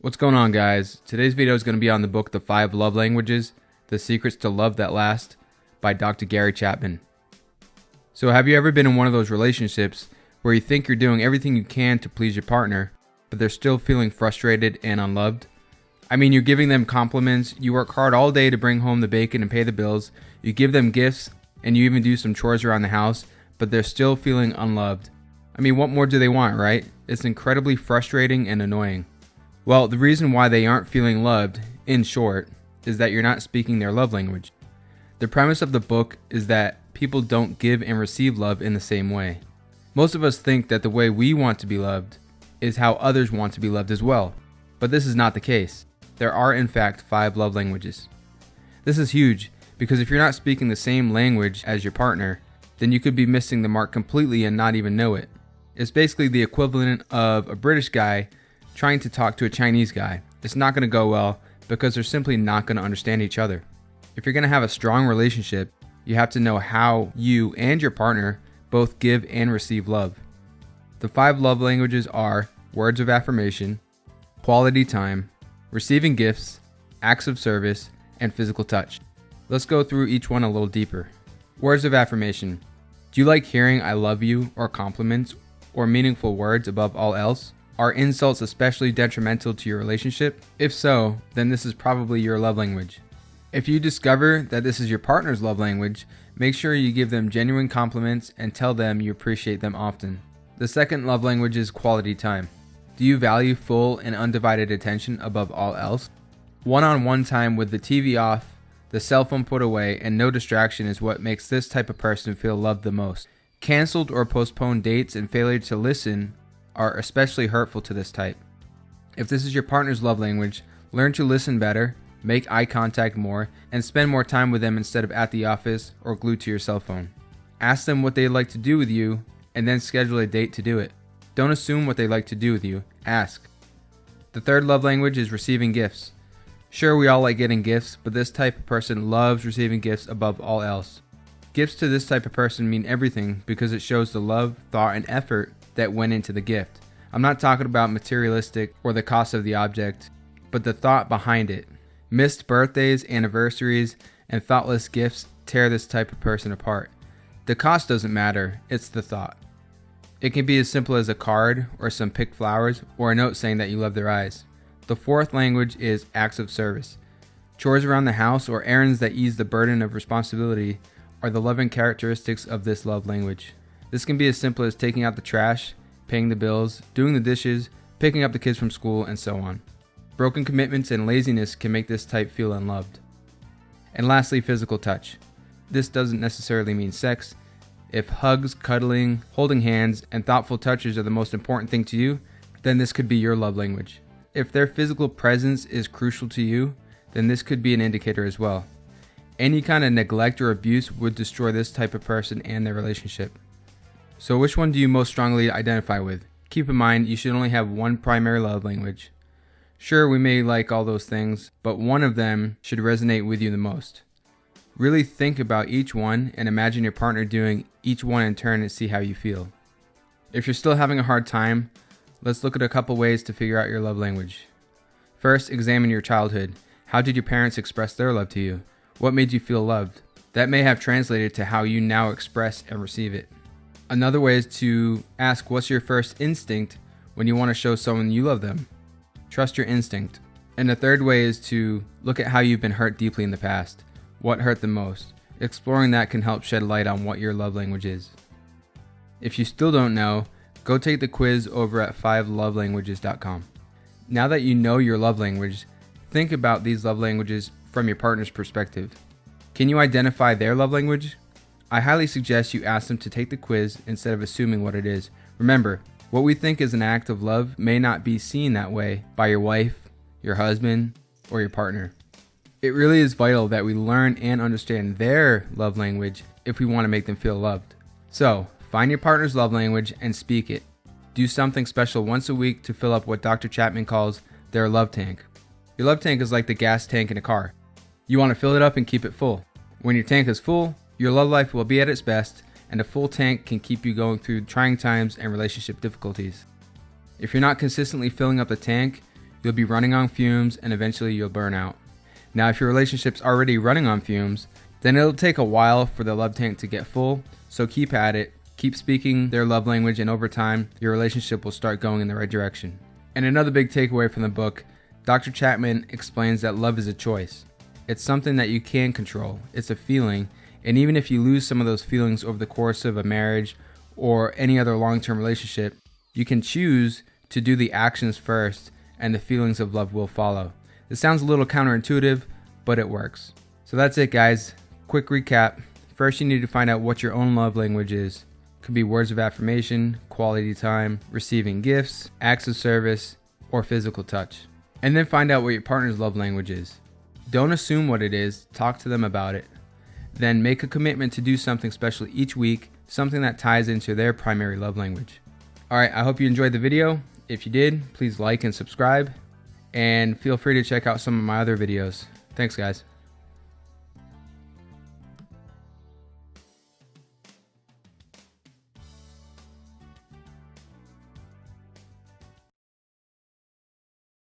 What's going on, guys? Today's video is going to be on the book The 5 Love Languages, The Secrets to Love That Last by Dr. Gary Chapman. So have you ever been in one of those relationships where you think you're doing everything you can to please your partner, but they're still feeling frustrated and unloved? I mean, you're giving them compliments, you work hard all day to bring home the bacon and pay the bills, you give them gifts, and you even do some chores around the house, but they're still feeling unloved. I mean, what more do they want, right? It's incredibly frustrating and annoying. Well, the reason why they aren't feeling loved, in short, is that you're not speaking their love language. The premise of the book is that people don't give and receive love in the same way. Most of us think that the way we want to be loved is how others want to be loved as well, but this is not the case. There are in fact 5 love languages. This is huge because if you're not speaking the same language as your partner, then you could be missing the mark completely and not even know it. It's basically the equivalent of a British guy trying to talk to a Chinese guy. It's not going to go well because they're simply not going to understand each other. If you're going to have a strong relationship, you have to know how you and your partner both give and receive love. The 5 love languages are words of affirmation, quality time, receiving gifts, acts of service, and physical touch. Let's go through each one a little deeper. Words of affirmation. Do you like hearing I love you or compliments or meaningful words above all else? Are insults especially detrimental to your relationship? If so, then this is probably your love language. If you discover that this is your partner's love language, make sure you give them genuine compliments and tell them you appreciate them often. The second love language is quality time. Do you value full and undivided attention above all else? One-on-one time with the TV off, the cell phone put away, and no distraction is what makes this type of person feel loved the most. Canceled or postponed dates and failure to listen are especially hurtful to this type. If this is your partner's love language, learn to listen better, make eye contact more, and spend more time with them instead of at the office or glued to your cell phone. Ask them what they'd like to do with you, and then schedule a date to do it. Don't assume what they like to do with you, ask. The third love language is receiving gifts. Sure, we all like getting gifts, but this type of person loves receiving gifts above all else. Gifts to this type of person mean everything because it shows the love, thought, and effort that went into the gift. I'm not talking about materialistic or the cost of the object, but the thought behind it. Missed birthdays, anniversaries, and thoughtless gifts tear this type of person apart. The cost doesn't matter, it's the thought. It can be as simple as a card or some picked flowers or a note saying that you love their eyes. The fourth language is acts of service. Chores around the house or errands that ease the burden of responsibility are the loving characteristics of this love language. This can be as simple as taking out the trash, paying the bills, doing the dishes, picking up the kids from school, and so on. Broken commitments and laziness can make this type feel unloved. And lastly, physical touch. This doesn't necessarily mean sex. If hugs, cuddling, holding hands, and thoughtful touches are the most important thing to you, then this could be your love language. If their physical presence is crucial to you, then this could be an indicator as well. Any kind of neglect or abuse would destroy this type of person and their relationship. So which one do you most strongly identify with? Keep in mind, you should only have one primary love language. Sure, we may like all those things, but one of them should resonate with you the most. Really think about each one and imagine your partner doing each one in turn and see how you feel. If you're still having a hard time, let's look at a couple ways to figure out your love language. First, examine your childhood. How did your parents express their love to you? What made you feel loved? That may have translated to how you now express and receive it. Another way is to ask, what's your first instinct when you want to show someone you love them? Trust your instinct. And the third way is to look at how you've been hurt deeply in the past. What hurt the most? Exploring that can help shed light on what your love language is. If you still don't know, go take the quiz over at 5lovelanguages.com. Now that you know your love language, think about these love languages from your partner's perspective. Can you identify their love language? I highly suggest you ask them to take the quiz instead of assuming what it is. Remember, what we think is an act of love may not be seen that way by your wife, your husband, or your partner. It really is vital that we learn and understand their love language if we want to make them feel loved. So, find your partner's love language and speak it. Do something special once a week to fill up what Dr. Chapman calls their love tank. Your love tank is like the gas tank in a car. You want to fill it up and keep it full. When your tank is full, your love life will be at its best, and a full tank can keep you going through trying times and relationship difficulties. If you're not consistently filling up the tank, you'll be running on fumes and eventually you'll burn out. Now, if your relationship's already running on fumes, then it'll take a while for the love tank to get full, so keep at it, keep speaking their love language, and over time, your relationship will start going in the right direction. And another big takeaway from the book, Dr. Chapman explains that love is a choice. It's something that you can control. It's a feeling, and even if you lose some of those feelings over the course of a marriage or any other long-term relationship, you can choose to do the actions first, and the feelings of love will follow. This sounds a little counterintuitive, but it works. So that's it, guys. Quick recap. First, you need to find out what your own love language is. It could be words of affirmation, quality time, receiving gifts, acts of service, or physical touch. And then find out what your partner's love language is. Don't assume what it is, talk to them about it. Then make a commitment to do something special each week, something that ties into their primary love language. Alright, I hope you enjoyed the video. If you did, please like and subscribe. And feel free to check out some of my other videos. Thanks, guys.